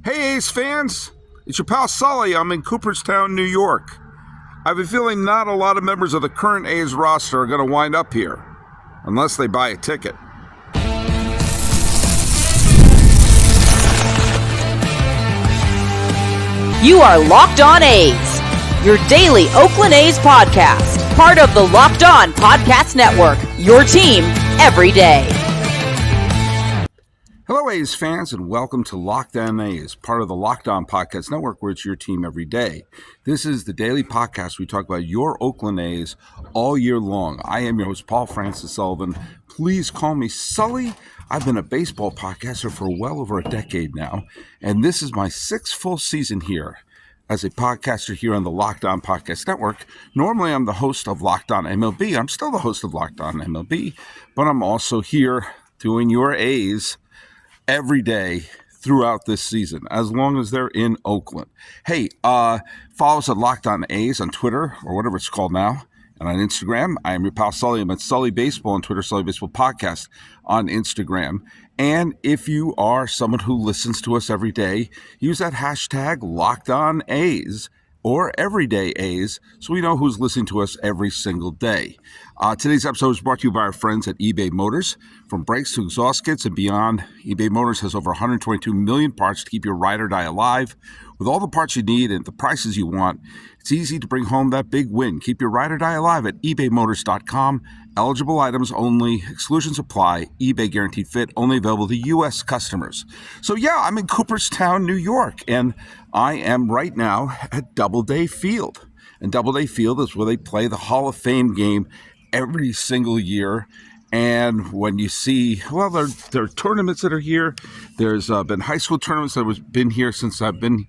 Hey A's fans, it's your pal Sully. I'm in Cooperstown, New York. I have a feeling not a lot of members of the current A's roster are going to wind up here, unless they buy a ticket. You are Locked On A's, your daily Oakland A's podcast, part of the Locked On Podcast Network, your team every day. Hello A's fans, and welcome to Locked On A's, part of the Locked On Podcast Network, where it's your team every day. This is the daily podcast we talk about your Oakland A's all year long. I am your host, Paul Francis Sullivan. Please call me Sully. I've been a baseball podcaster for well over a decade now, and this is my sixth full season here as a podcaster here on the Locked On Podcast Network. Normally, I'm the host of Locked On MLB. I'm still the host of Locked On MLB, but I'm also here doing your A's every day throughout this season, as long as they're in Oakland. Hey, follow us at Locked On A's on Twitter, or whatever it's called now, and on Instagram. I am your pal Sully. I'm at Sully Baseball on Twitter, Sully Baseball Podcast on Instagram. And if you are someone who listens to us every day, use that hashtag Locked On A's or Everyday A's, so we know who's listening to us every single day. Today's episode is brought to you by our friends at eBay Motors. From brakes to exhaust kits and beyond, eBay Motors has over 122 million parts to keep your ride or die alive. With all the parts you need and the prices you want, it's easy to bring home that big win. Keep your ride or die alive at ebaymotors.com. Eligible items only. Exclusions apply. eBay guaranteed fit. Only available to U.S. customers. So yeah, I'm in Cooperstown, New York, and I am right now at Doubleday Field. And Doubleday Field is where they play the Hall of Fame game every single year. And when you see, well, there are tournaments that are here. There's been high school tournaments that have been here since I've been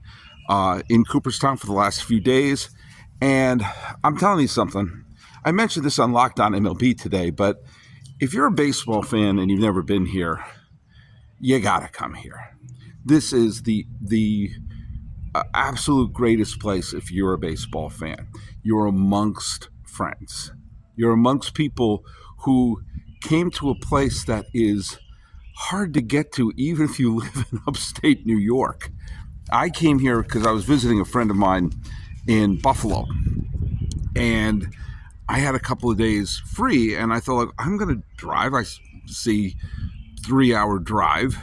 in Cooperstown for the last few days. And I'm telling you something. I mentioned this on Locked On MLB today, but if you're a baseball fan and you've never been here, you got to come here. This is the absolute greatest place if you're a baseball fan. You're amongst friends. You're amongst people who came to a place that is hard to get to even if you live in upstate New York. I came here because I was visiting a friend of mine in Buffalo, and I had a couple of days free, and I thought, I'm going to drive. I see 3-hour drive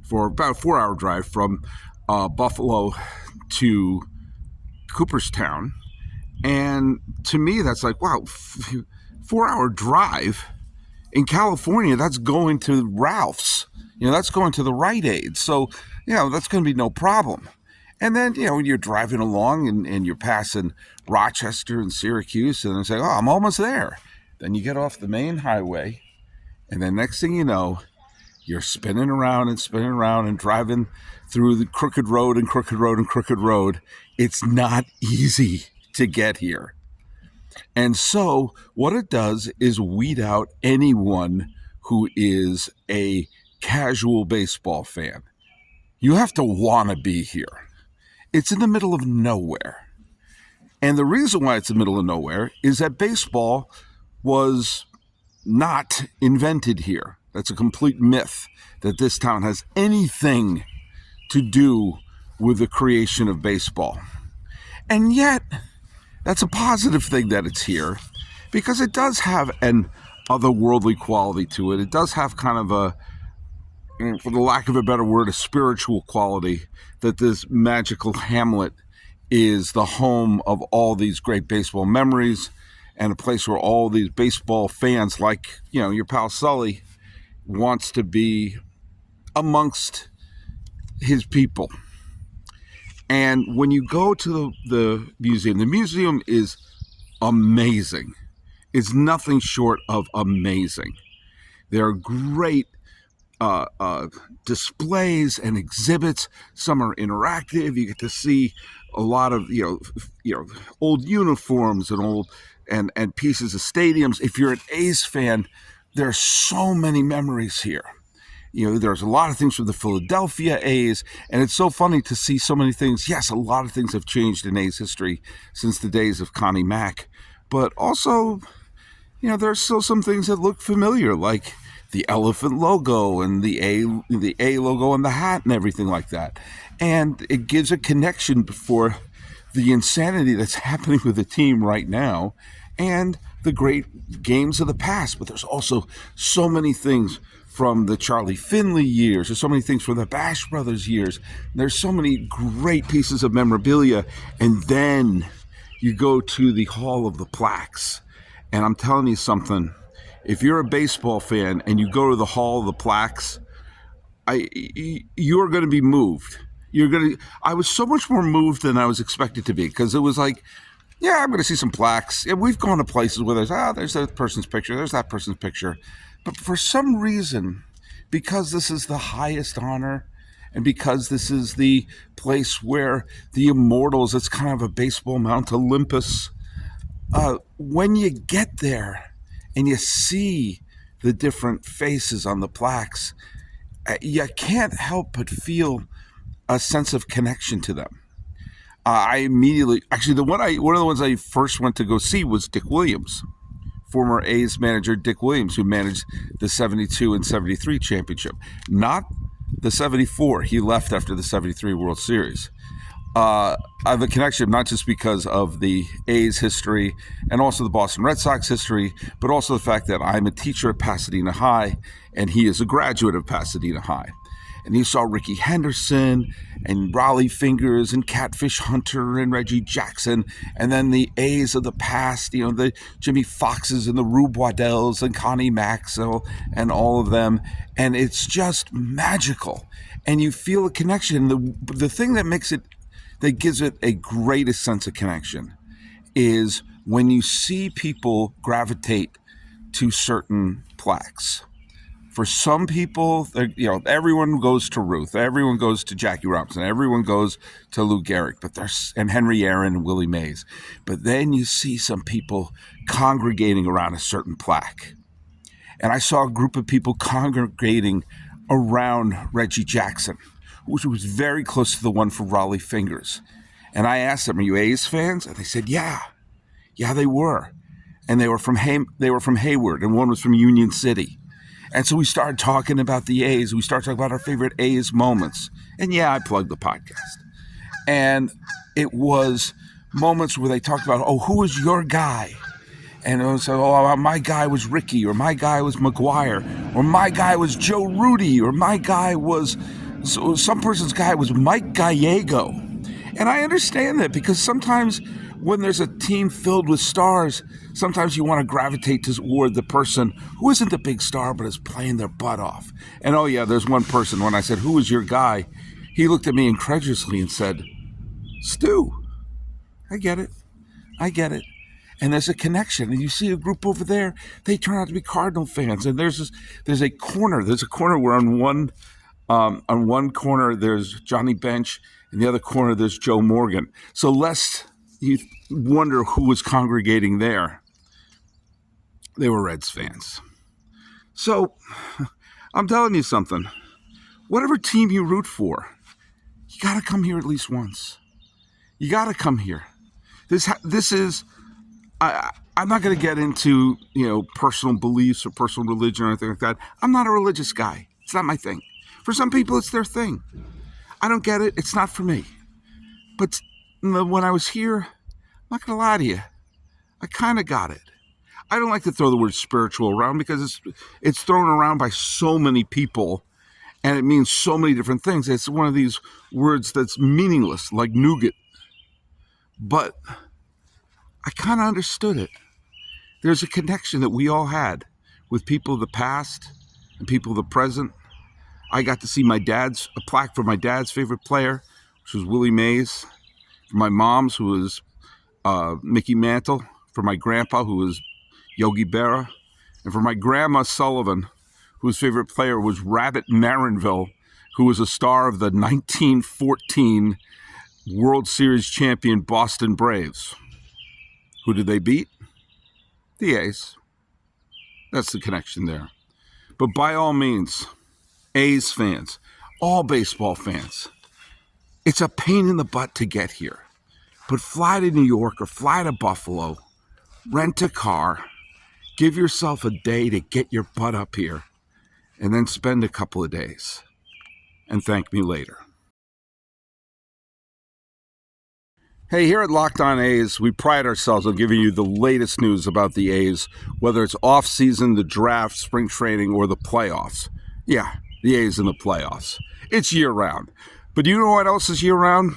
for about a 4-hour drive from Buffalo to Cooperstown. And to me, that's like, wow, 4-hour drive in California, that's going to Ralph's. That's going to the Rite Aid. So, that's going to be no problem. And then, when you're driving along and you're passing Rochester and Syracuse, and it's like, oh, I'm almost there. Then you get off the main highway, and then next thing you know, you're spinning around and driving through the crooked road and crooked road and crooked road. It's not easy to get here. And so what it does is weed out anyone who is a casual baseball fan. You have to want to be here. It's in the middle of nowhere. And the reason why it's in the middle of nowhere is that baseball was not invented here. That's a complete myth that this town has anything to do with the creation of baseball. And yet, that's a positive thing that it's here, because it does have an otherworldly quality to it. It does have kind of a, for the lack of a better word, a spiritual quality, that this magical hamlet is the home of all these great baseball memories and a place where all these baseball fans, like, your pal Sully, wants to be amongst his people. And when you go to the museum is amazing. It's nothing short of amazing. There are great displays and exhibits. Some are interactive. You get to see a lot of old uniforms and old and pieces of stadiums. If you're an A's fan, there are so many memories here. There's a lot of things from the Philadelphia A's, and it's so funny to see so many things. Yes, a lot of things have changed in A's history since the days of Connie Mack, but also, there are still some things that look familiar, like the elephant logo and the A logo on the hat and everything like that. And it gives a connection for the insanity that's happening with the team right now and the great games of the past. But there's also so many things from the Charlie Finley years. There's so many things from the Bash Brothers years. There's so many great pieces of memorabilia. And then you go to the Hall of the Plaques. And I'm telling you something, if you're a baseball fan and you go to the Hall of the Plaques, you're going to be moved. I was so much more moved than I was expected to be, because it was like, yeah, I'm going to see some plaques. Yeah, we've gone to places where there's that person's picture, there's that person's picture. But for some reason, because this is the highest honor, and because this is the place where the immortals, it's kind of a baseball Mount Olympus, when you get there and you see the different faces on the plaques, you can't help but feel a sense of connection to them. I immediately, actually, one of the ones I first went to go see was Dick Williams, former A's manager Dick Williams, who managed the 72 and 73 championship, not the 74. He left after the 73 World Series. I have a connection not just because of the A's history and also the Boston Red Sox history, but also the fact that I'm a teacher at Pasadena High and he is a graduate of Pasadena High. And he saw Ricky Henderson and Raleigh Fingers and Catfish Hunter and Reggie Jackson, and then the A's of the past, the Jimmy Foxes and the Rube Waddells and Connie Maxwell and all of them. And it's just magical. And you feel a connection. The thing that gives it a greatest sense of connection is when you see people gravitate to certain plaques. For some people, everyone goes to Ruth, everyone goes to Jackie Robinson, everyone goes to Lou Gehrig, and Henry Aaron and Willie Mays. But then you see some people congregating around a certain plaque. And I saw a group of people congregating around Reggie Jackson, which was very close to the one for Raleigh Fingers. And I asked them, "Are you A's fans?" And they said, "Yeah, they were." And they were from Hayward, and one was from Union City. And so we started talking about the A's. We started talking about our favorite A's moments. And yeah, I plugged the podcast. And it was moments where they talked about, who was your guy? And it was, my guy was Ricky, or my guy was McGuire, or my guy was Joe Rudy, or my guy was, some person's guy was Mike Gallego. And I understand that, because sometimes when there's a team filled with stars, sometimes you want to gravitate toward the person who isn't the big star but is playing their butt off. And there's one person, when I said, "Who was your guy?" he looked at me incredulously and said, "Stu." I get it. And there's a connection. And you see a group over there, they turn out to be Cardinal fans. And there's a corner where on one corner there's Johnny Bench, and the other corner there's Joe Morgan. So lest you wonder who was congregating there, they were Reds fans. So I'm telling you something. Whatever team you root for, you got to come here at least once. You got to come here. This is, I'm not going to get into, personal beliefs or personal religion or anything like that. I'm not a religious guy. It's not my thing. For some people, it's their thing. I don't get it. It's not for me. But when I was here, I'm not going to lie to you, I kind of got it. I don't like to throw the word spiritual around, because it's thrown around by so many people, and it means so many different things. It's one of these words that's meaningless, like nougat. But I kind of understood it. There's a connection that we all had with people of the past and people of the present. I got to see a plaque for my dad's favorite player, which was Willie Mays. For my mom's, who was Mickey Mantle. For my grandpa, who was Yogi Berra. And for my grandma Sullivan, whose favorite player was Rabbit Marinville, who was a star of the 1914 World Series champion Boston Braves. Who did they beat? The A's. That's the connection there. But by all means, A's fans, all baseball fans, it's a pain in the butt to get here. But fly to New York or fly to Buffalo, rent a car, give yourself a day to get your butt up here. and then spend a couple of days and thank me later. Hey, here at Locked On A's, we pride ourselves on giving you the latest news about the A's, whether it's off-season, the draft, spring training, or the playoffs. Yeah, the A's in the playoffs. It's year-round. But do you know what else is year-round?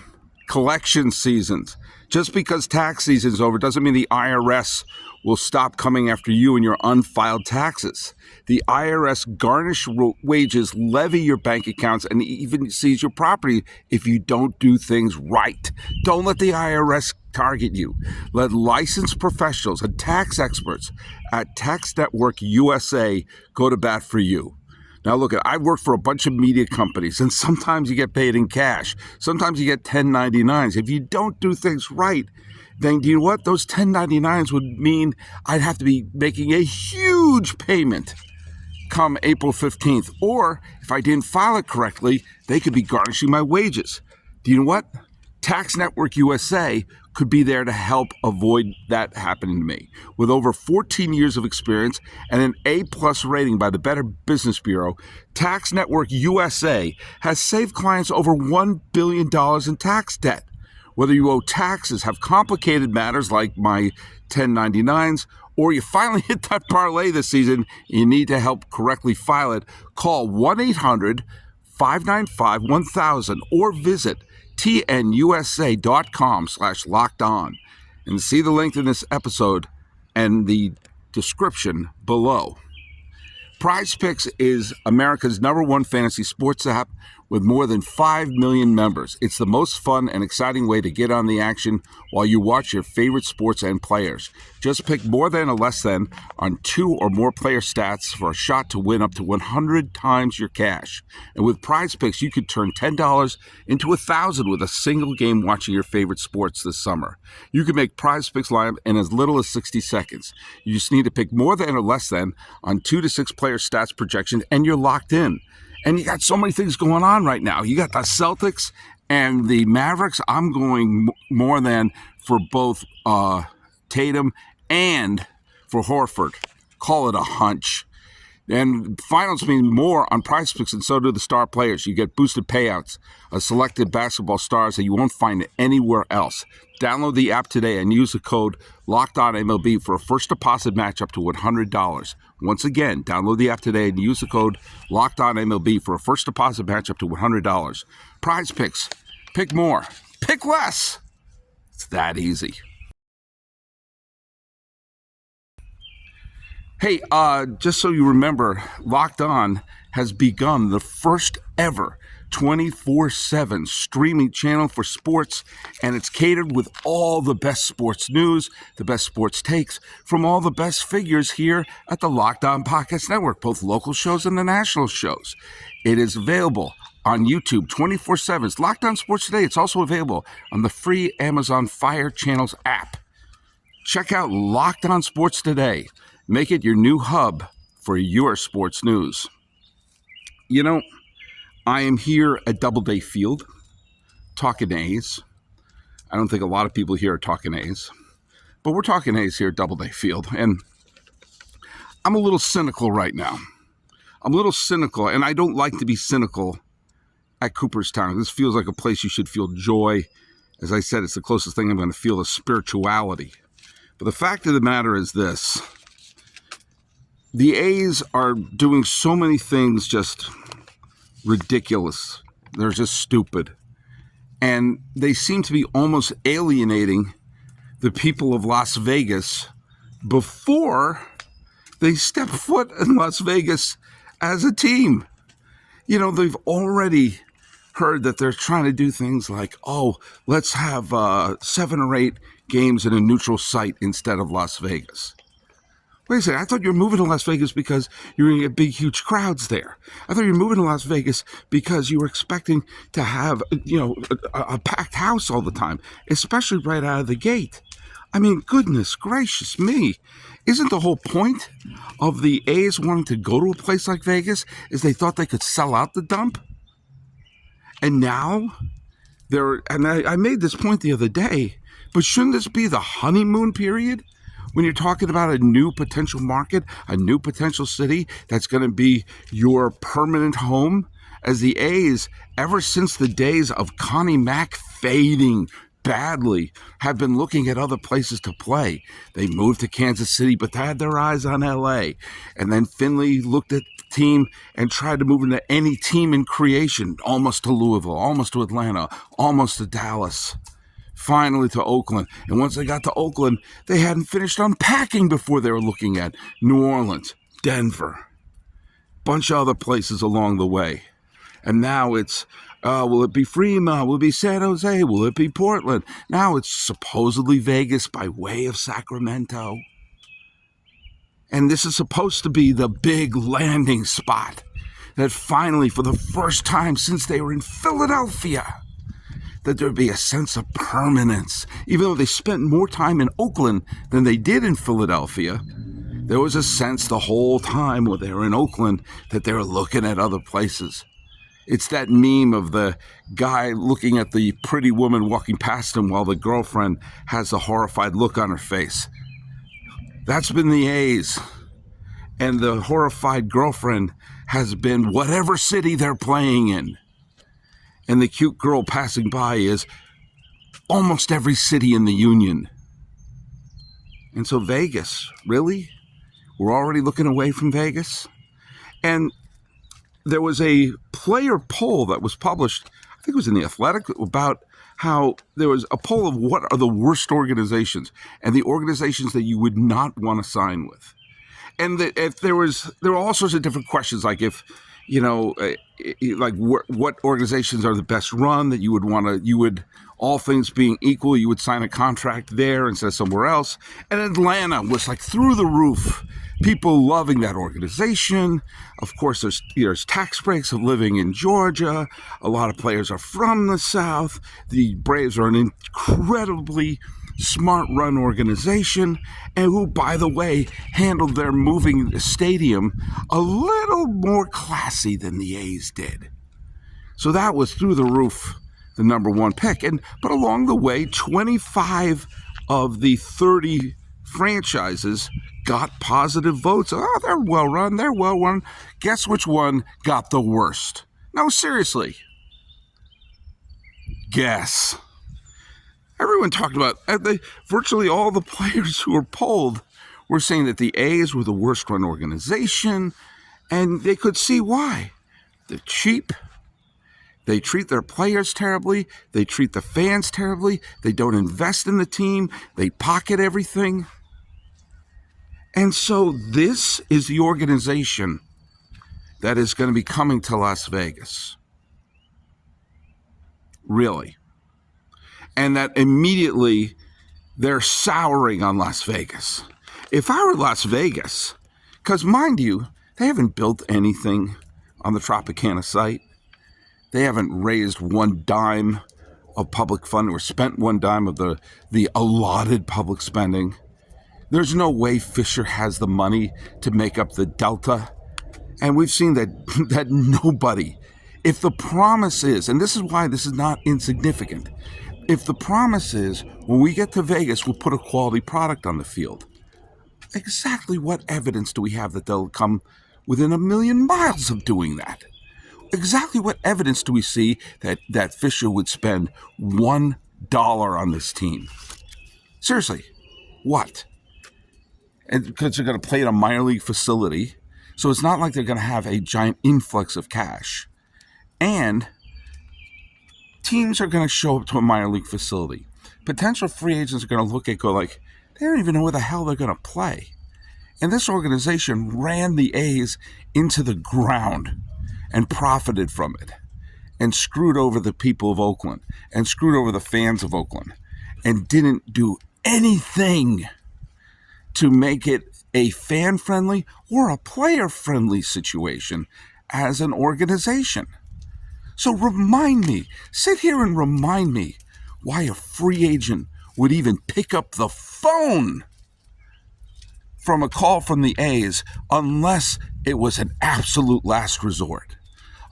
Collection seasons. Just because tax season's over doesn't mean the IRS will stop coming after you and your unfiled taxes. The IRS garnish wages, levy your bank accounts, and even seize your property if you don't do things right. Don't let the IRS target you. Let licensed professionals and tax experts at Tax Network USA go to bat for you. Now look, I've worked for a bunch of media companies, and sometimes you get paid in cash. Sometimes you get 1099s. If you don't do things right, then you know what? Those 1099s would mean I'd have to be making a huge payment come April 15th. Or if I didn't file it correctly, they could be garnishing my wages. Do you know what? Tax Network USA could be there to help avoid that happening to me. With over 14 years of experience and an A+ rating by the Better Business Bureau, Tax Network USA has saved clients over $1 billion in tax debt. Whether you owe taxes, have complicated matters like my 1099s, or you finally hit that parlay this season, you need to help correctly file it, call 1-800-595-1000 or visit tnusa.com/lockedon and see the link in this episode and the description below. PrizePicks is America's #1 fantasy sports app with more than 5 million members. It's the most fun and exciting way to get on the action while you watch your favorite sports and players. Just pick more than or less than on 2 or more player stats for a shot to win up to 100 times your cash. And with PrizePicks, you could turn $10 into $1,000 with a single game watching your favorite sports this summer. You can make PrizePicks lineup in as little as 60 seconds. You just need to pick more than or less than on 2 to 6 player stats projections, and you're locked in. And you got so many things going on right now. You got the Celtics and the Mavericks. I'm going more than for both Tatum and for Horford. Call it a hunch. And finals mean more on PrizePicks, and so do the star players. You get boosted payouts of selected basketball stars that you won't find anywhere else. Download the app today and use the code LOCKEDONMLB for a first deposit match up to $100. Once again, download the app today and use the code LOCKEDONMLB for a first deposit match up to $100. PrizePicks. Pick more. Pick less. It's that easy. Hey, just so you remember, Locked On has begun the first ever 24/7 streaming channel for sports, and it's catered with all the best sports news, the best sports takes from all the best figures here at the Locked On Podcast Network, both local shows and the national shows. It is available on YouTube 24/7. It's Locked On Sports Today. It's also available on the free Amazon Fire Channels app. Check out Locked On Sports Today. Make it your new hub for your sports news. You know, I am here at Doubleday Field, talking A's. I don't think a lot of people here are talking A's, but we're talking A's here at Doubleday Field, and I'm a little cynical right now. I'm a little cynical, and I don't like to be cynical at Cooperstown. This feels like a place you should feel joy. As I said, it's the closest thing I'm going to feel to spirituality. But the fact of the matter is this. The A's are doing so many things just ridiculous. They're just stupid. And they seem to be almost alienating the people of Las Vegas before they step foot in Las Vegas as a team. You know, they've already heard that they're trying to do things like, oh, let's have 7 or 8 games in a neutral site instead of Las Vegas. Wait a second, I thought you were moving to Las Vegas because you were going to get big, huge crowds there. I thought you were moving to Las Vegas because you were expecting to have, a packed house all the time, especially right out of the gate. I mean, goodness gracious me. Isn't the whole point of the A's wanting to go to a place like Vegas is they thought they could sell out the dump? And now, I made this point the other day, but shouldn't this be the honeymoon period? when you're talking about a new potential market, a new potential city that's going to be your permanent home, as the A's, ever since the days of Connie Mack fading badly, have been looking at other places to play. They moved to Kansas City, but they had their eyes on LA. And then Finley looked at the team and tried to move into any team in creation, almost to Louisville, almost to Atlanta, almost to Dallas, finally to Oakland. And once they got to Oakland, they hadn't finished unpacking before they were looking at New Orleans, Denver, bunch of other places along the way. And now it's, will it be Fremont? Will it be San Jose? Will it be Portland? Now it's supposedly Vegas by way of Sacramento. And this is supposed to be the big landing spot that finally, for the first time since they were in Philadelphia, that there'd be a sense of permanence. Even though they spent more time in Oakland than they did in Philadelphia, there was a sense the whole time when they were in Oakland that they were looking at other places. It's that meme of the guy looking at the pretty woman walking past him while the girlfriend has a horrified look on her face. That's been the A's. And the horrified girlfriend has been whatever city they're playing in. And the cute girl passing by is almost every city in the Union. And so Vegas, really? We're already looking away from Vegas? And there was a player poll that was published, I think it was in The Athletic, about how there was a poll of what are the worst organizations and the organizations that you would not want to sign with. And if there were all sorts of different questions, like if, what organizations are the best run that you would, all things being equal, you would sign a contract there instead of somewhere else. And Atlanta was like through the roof. People loving that organization. Of course, there's tax breaks of living in Georgia. A lot of players are from the South. The Braves are an incredibly smart run organization, and who, by the way, handled their moving the stadium a little more classy than the A's did. So that was through the roof, the number one pick. But along the way, 25 of the 30 franchises got positive votes. Oh, they're well run. Guess which one got the worst? No, seriously. Guess. Everyone talked about, virtually all the players who were polled were saying that the A's were the worst run organization, and they could see why. They're cheap. They treat their players terribly. They treat the fans terribly. They don't invest in the team. They pocket everything. And so this is the organization that is going to be coming to Las Vegas. Really. And that immediately they're souring on Las Vegas. If I were Las Vegas, because mind you, they haven't built anything on the Tropicana site. They haven't raised one dime of public funding or spent one dime of the allotted public spending. There's no way Fisher has the money to make up the delta. And we've seen that nobody, if the promise is, and this is why this is not insignificant, if the promise is, when we get to Vegas, we'll put a quality product on the field, exactly what evidence do we have that they'll come within 1,000,000 miles of doing that? Exactly what evidence do we see that Fisher would spend $1 on this team? Seriously, what? And because they're going to play at a minor league facility, so it's not like they're going to have a giant influx of cash. And teams are going to show up to a minor league facility. Potential free agents are going to go like, they don't even know where the hell they're going to play. And this organization ran the A's into the ground and profited from it and screwed over the people of Oakland and screwed over the fans of Oakland and didn't do anything to make it a fan-friendly or a player-friendly situation as an organization. So sit here and remind me why a free agent would even pick up the phone from a call from the A's unless it was an absolute last resort.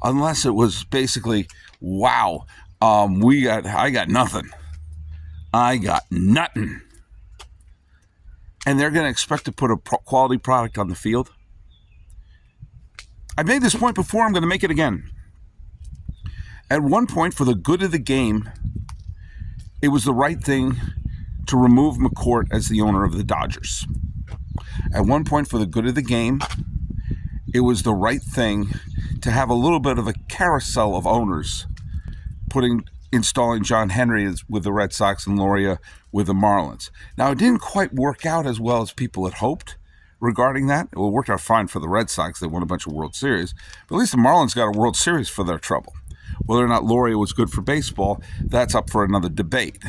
Unless it was basically, wow, I got nothing. I got nothing. and they're going to expect to put a quality product on the field. I made this point before. I'm going to make it again. At one point, for the good of the game, it was the right thing to remove McCourt as the owner of the Dodgers. At one point, for the good of the game, it was the right thing to have a little bit of a carousel of owners installing John Henry with the Red Sox and Loria with the Marlins. Now, it didn't quite work out as well as people had hoped regarding that. It worked out fine for the Red Sox. They won a bunch of World Series. But at least the Marlins got a World Series for their trouble. Whether or not Loria was good for baseball, that's up for another debate.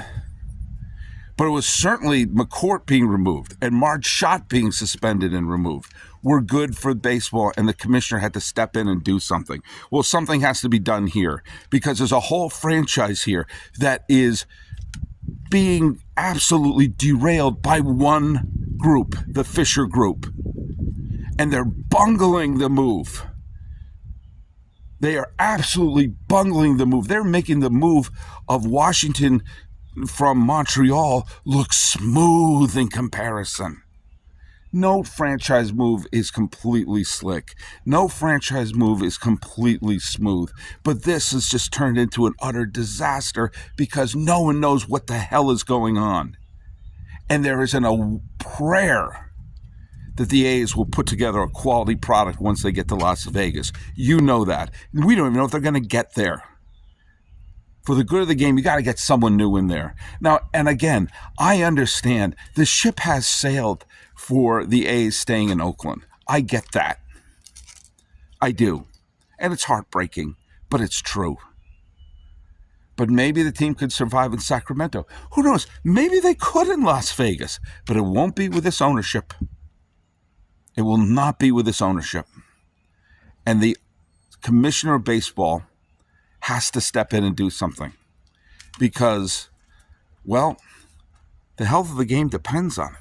But it was certainly McCourt being removed and Marge Schott being suspended and removed were good for baseball, and the commissioner had to step in and do something. Well, something has to be done here because there's a whole franchise here that is being absolutely derailed by one group, the Fisher Group, and they're bungling the move. They are absolutely bungling the move. They're making the move of Washington from Montreal look smooth in comparison. No franchise move is completely slick. No franchise move is completely smooth. But this has just turned into an utter disaster because no one knows what the hell is going on. And there isn't a prayer that the A's will put together a quality product once they get to Las Vegas. You know that. We don't even know if they're going to get there. For the good of the game, you got to get someone new in there. Now, and again, I understand the ship has sailed for the A's staying in Oakland. I get that. I do. And it's heartbreaking, but it's true. But maybe the team could survive in Sacramento. Who knows? Maybe they could in Las Vegas, but it won't be with this ownership. It will not be with this ownership. And the commissioner of baseball has to step in and do something because, well, the health of the game depends on it.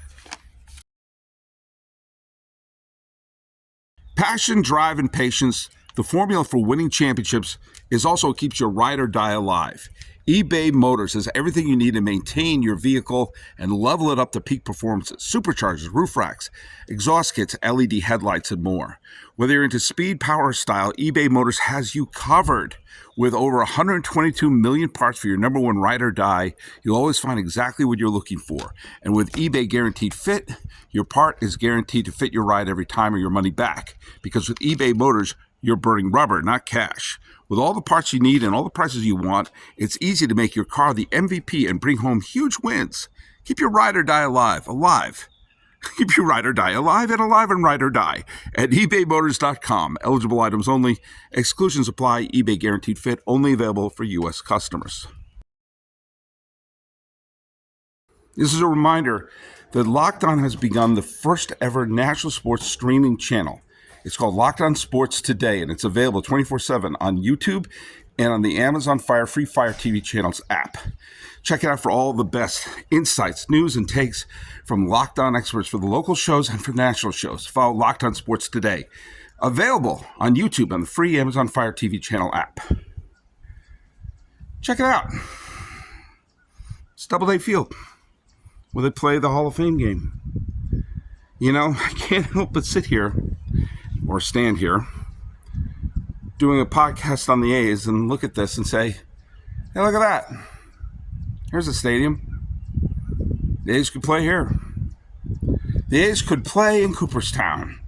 Passion, drive, and patience, the formula for winning championships, is also what keeps your ride or die alive. eBay Motors has everything you need to maintain your vehicle and level it up to peak performances. Superchargers, roof racks, exhaust kits, LED headlights, and more. Whether you're into speed, power, or style, eBay Motors has you covered. With over 122 million parts for your number one ride or die, you'll always find exactly what you're looking for. And with eBay Guaranteed Fit, your part is guaranteed to fit your ride every time or your money back. Because with eBay Motors, you're burning rubber, not cash. With all the parts you need and all the prices you want, it's easy to make your car the MVP and bring home huge wins. Keep your ride or die alive. Keep your ride or die alive and ride or die at ebaymotors.com. Eligible items only. Exclusions apply. eBay Guaranteed Fit only available for U.S. customers. This is a reminder that Locked On has begun the first ever national sports streaming channel. It's called Locked On Sports Today, and it's available 24/7 on YouTube and on the Amazon Free Fire TV channels app. Check it out for all the best insights, news, and takes from Locked On experts for the local shows and for national shows. Follow Locked On Sports Today. Available on YouTube on the free Amazon Fire TV channel app. Check it out. It's Doubleday Field, where they play the Hall of Fame game. You know, I can't help but sit here, or stand here, doing a podcast on the A's and look at this and say, hey, look at that. Here's a stadium. The A's could play here. The A's could play in Cooperstown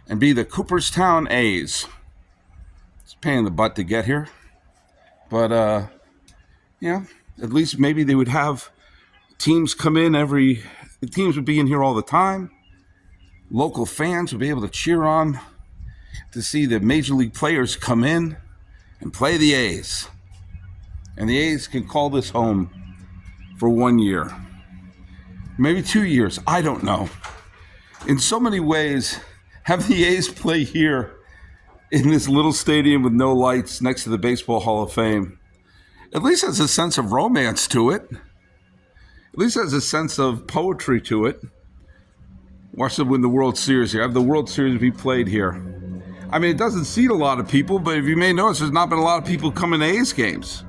and be the Cooperstown A's. It's a pain in the butt to get here. But, at least maybe they would have teams come in the teams would be in here all the time. Local fans would be able to cheer on to see the major league players come in and play the A's. And the A's can call this home for 1 year, maybe 2 years, I don't know. In so many ways, have the A's play here in this little stadium with no lights next to the Baseball Hall of Fame, at least has a sense of romance to it. At least has a sense of poetry to it. Watch them win the World Series here. Have the World Series be played here. I mean, it doesn't seat a lot of people, but if you may notice, there's not been a lot of people coming to A's games.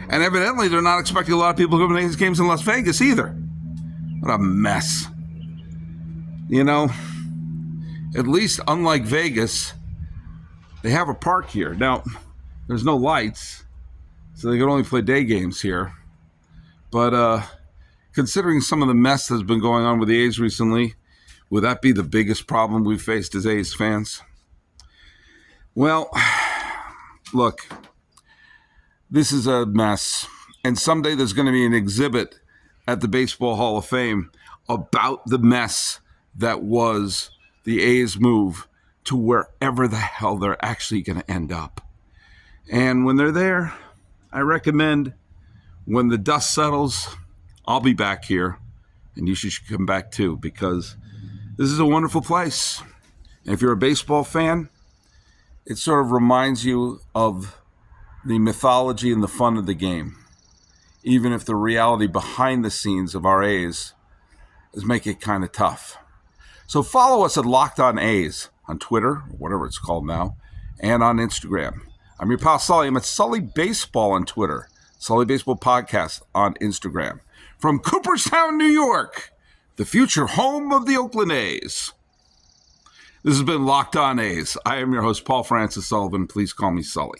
And evidently, they're not expecting a lot of people coming to A's games in Las Vegas either. What a mess. You know, at least unlike Vegas, they have a park here. Now, there's no lights, so they can only play day games here. But considering some of the mess that's been going on with the A's recently, would that be the biggest problem we've faced as A's fans? Well, look, this is a mess. And someday there's going to be an exhibit at the Baseball Hall of Fame about the mess that was the A's move to wherever the hell they're actually going to end up. And when they're there, I recommend when the dust settles, I'll be back here, and you should come back too, because this is a wonderful place. And if you're a baseball fan, it sort of reminds you of the mythology and the fun of the game, even if the reality behind the scenes of our A's is make it kind of tough. So follow us at Locked On A's on Twitter, or whatever it's called now, and on Instagram. I'm your pal Sully. I'm at Sully Baseball on Twitter, Sully Baseball Podcast on Instagram. From Cooperstown, New York, the future home of the Oakland A's. This has been Locked On A's. I am your host, Paul Francis Sullivan. Please call me Sully.